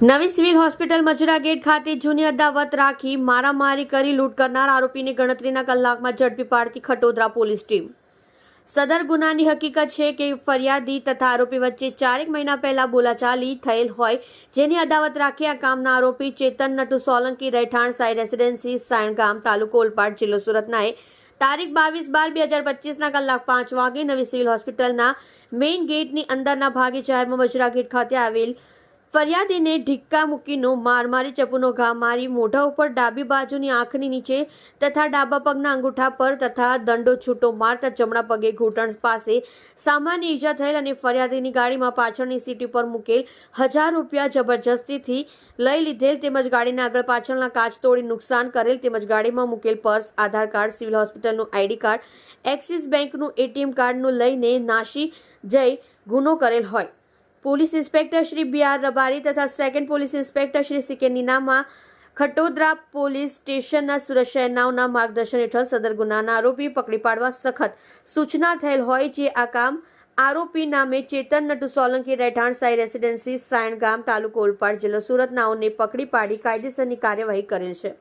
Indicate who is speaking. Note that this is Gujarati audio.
Speaker 1: નવી સિવિલ હોસ્પિટલ મજરા ગેટ ખાતે જૂની અદાવત રાખી મારામારી કરી લૂંટ કરનાર આરોપીને ગણતરીના કલાકમાં ઝડપી પાડતી ખટોદરા પોલીસ ટીમ। સદર ગુનાની હકીકત છે કે ફરિયાદી તથા આરોપી વચ્ચે 4 મહિના પહેલા બોલાચાલી થયેલ હોય, જેની અદાવત રાખી આ કામના આરોપી ચેતન નટુ સોલંકી રહેઠાણ સાઈ રેસિડેન્સી સાયણગામ તાલુકો ઓલપાડ જિલ્લો સુરતનાએ તારીખ 22/12/2025 કલાક 5 વાગે નવી સિવિલ હોસ્પિટલના મેઇન ગેટની અંદરના ભાગે જાહેરમાં મજરા ગેટ ખાતે આવેલ ફરિયાદીને ઢીક્કા મૂકીનો માર મારી ચપ્પુનો ઘા મારી મોઢા ઉપર ડાબી બાજુની આંખની નીચે તથા ડાબા પગના અંગૂઠા પર તથા દંડો છૂટો મારતા જમણા પગે ઘૂંટણ પાસે સામાન્ય ઈજા થયેલ અને ફરિયાદીની ગાડીમાં પાછળની સીટ પર મૂકેલ 1000 રૂપિયા જબરજસ્તીથી લઈ લીધેલ તેમજ ગાડીના આગળ પાછળના કાચ તોડી નુકસાન કરેલ તેમજ ગાડીમાં મૂકેલ પર્સ, આધાર કાર્ડ, સિવિલ હોસ્પિટલનું આઈડી કાર્ડ, એક્સિસ બેંકનું એટીએમ કાર્ડનું લઈને નાસી જઈ ગુનો કરેલ હોય। Police inspector Shri BR. Rabari તથા second police inspector Shri CK. Ninama Khatodara police સ્ટેશનના સુરત શહેરનાઓના માર્ગદર્શન હેઠળ સદર ગુનાના આરોપી પકડી પાડવા સખત સૂચના થયેલ હોય, જે આ કામ આરોપી નામે ચેતન નટુ સોલંકી રહેઠાણ સાઈ રેસિડેન્સી સાયણગામ તાલુકો ઓલપાડ જિલ્લો સુરત નાઓને પકડી પાડી કાયદેસરની કાર્યવાહી કરેલ છે।